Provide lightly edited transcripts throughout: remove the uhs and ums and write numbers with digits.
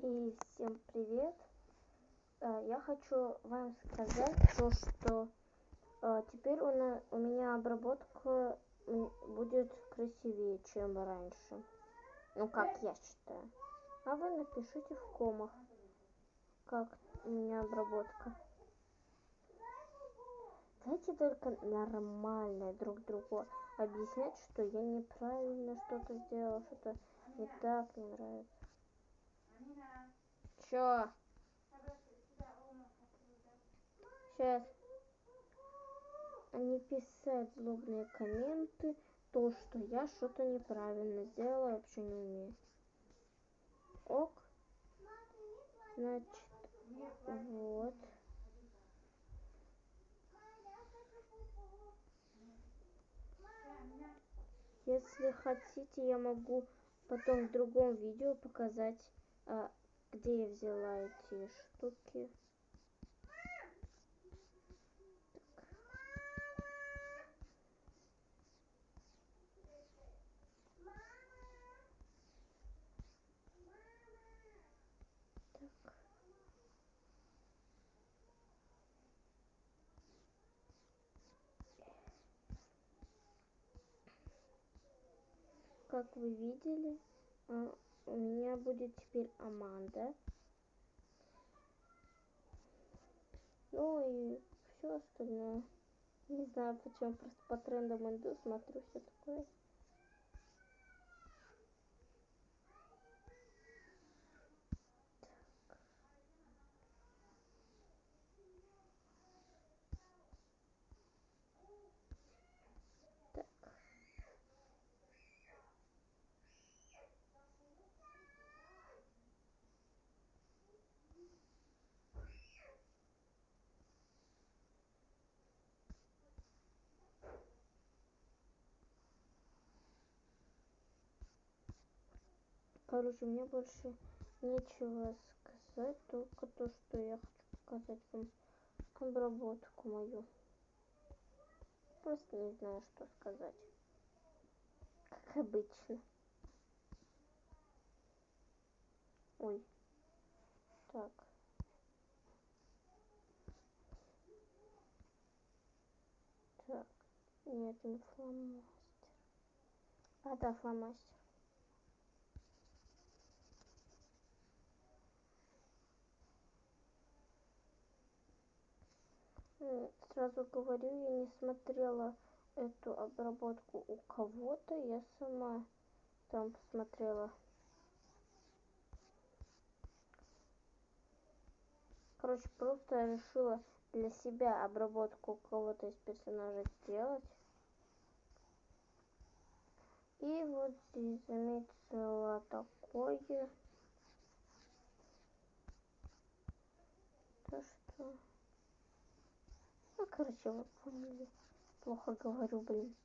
И всем привет! Я хочу вам сказать то, что теперь у меня обработка будет красивее, чем раньше. Ну, как я считаю. А вы напишите в комах, как у меня обработка. Давайте только нормально друг другу объяснять, что я неправильно что-то сделала, что-то не так, не нравится. Чё? Сейчас. А не писать злобные комменты, то, что я что-то неправильно сделала, вообще не умею. Ок. Значит, вот. Если хотите, я могу потом в другом видео показать, где я взяла эти штуки. Так. Как вы видели, у меня будет теперь Аманда. Ну и все остальное. Не знаю почему, просто по трендам иду, смотрю все такое. Так. Короче, мне больше нечего сказать, только то, что я хочу показать вам обработку мою. Просто не знаю, что сказать. Как обычно. Ой. Так. Так. Нет, не фломастер. А, да, фломастер. Сразу говорю, я не смотрела эту обработку у кого-то, я сама там посмотрела. Короче, просто я решила для себя обработку кого-то из персонажей сделать. И вот здесь заметила такое, то что... Ну, короче, вы поняли. Плохо говорю, блин.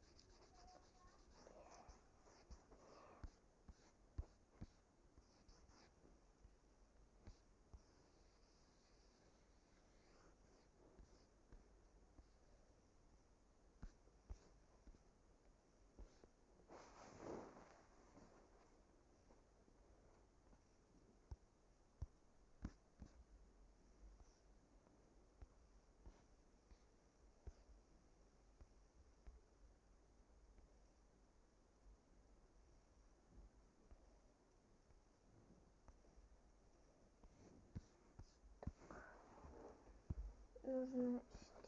Нужно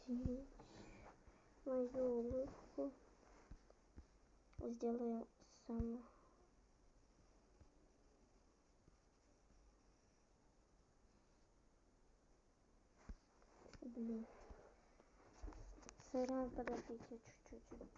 стереть мою улыбку. Сделаем сама. Блин. Сорян, подождите чуть-чуть.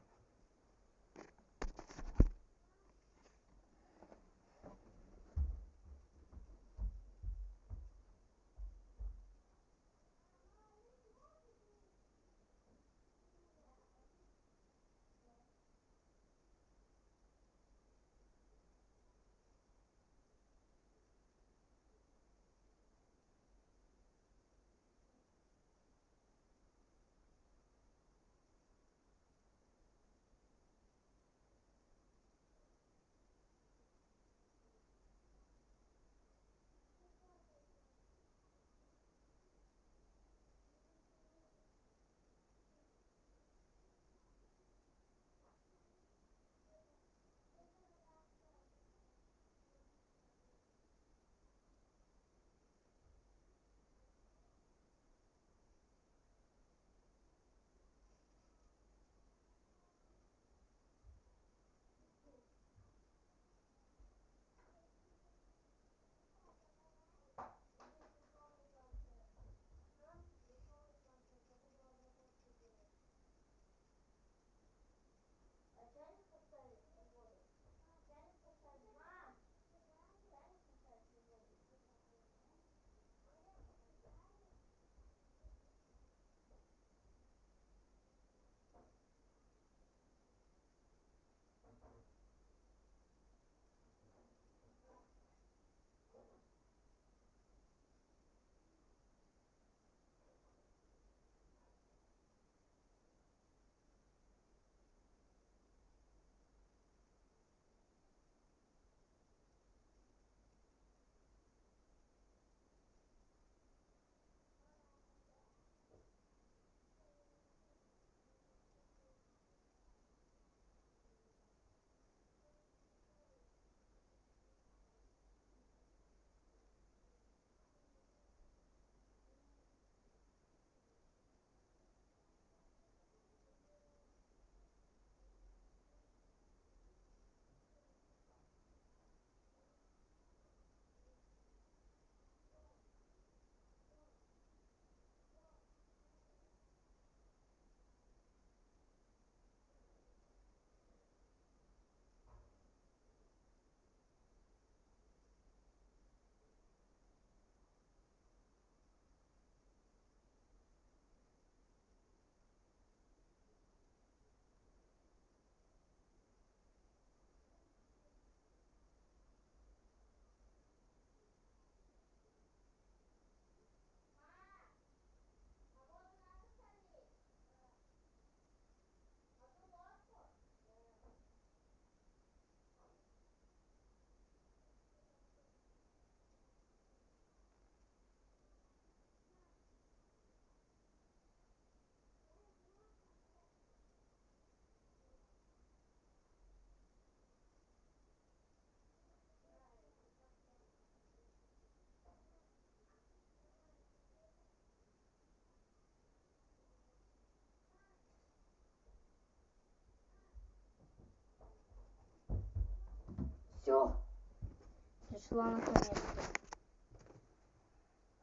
пришла наконец-то.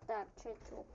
Так, чайку.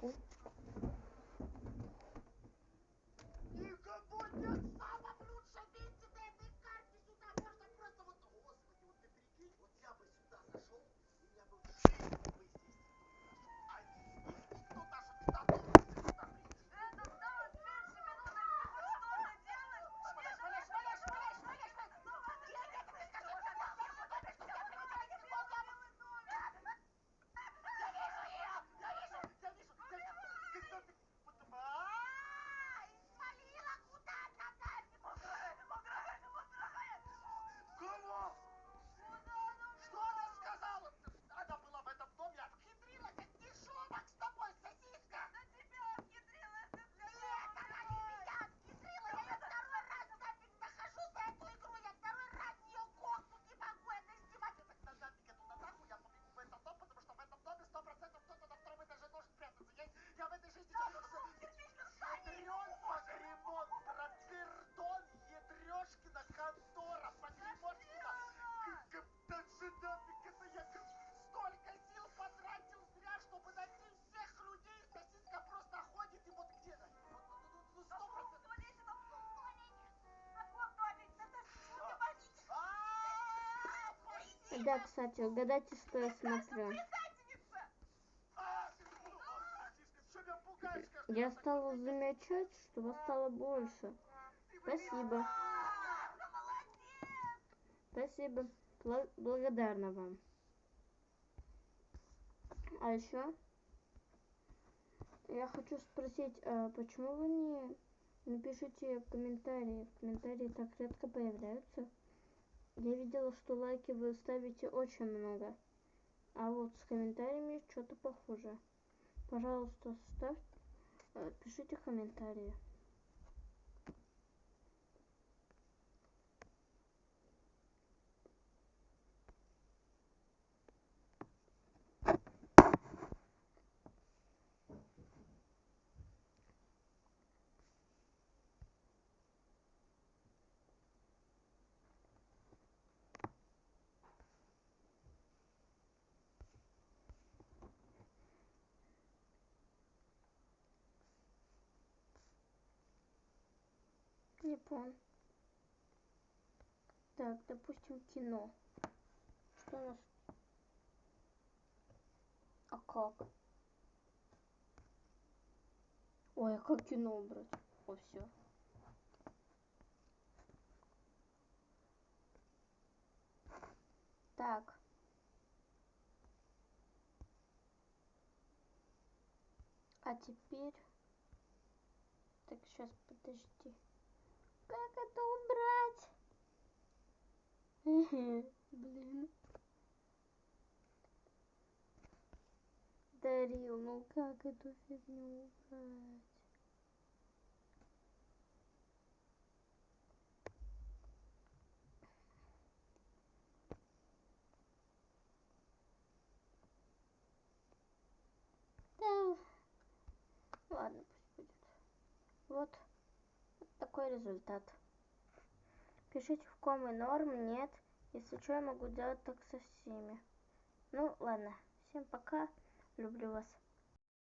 Да, кстати, угадайте, что я смотрю. Я стала замечать, что вас стало больше. Спасибо. Спасибо. Благодарна вам. А еще я хочу спросить, почему вы не пишете в комментарии? В комментарии так редко появляются. Я видела, что лайки вы ставите очень много. А вот с комментариями что-то похуже. Пожалуйста, пишите комментарии. Не понял. Так, допустим, кино. Что у нас? А как? Ой, а как кино убрать? О, все. Так. А теперь... Так, сейчас, подожди. Как это убрать? Блин. Дарил, ну как эту фигню убрать? Да. Ладно, пусть будет. Вот такой результат. Пишите в комы норм, нет. Если что, я могу делать так со всеми. Ну, ладно. Всем пока. Люблю вас.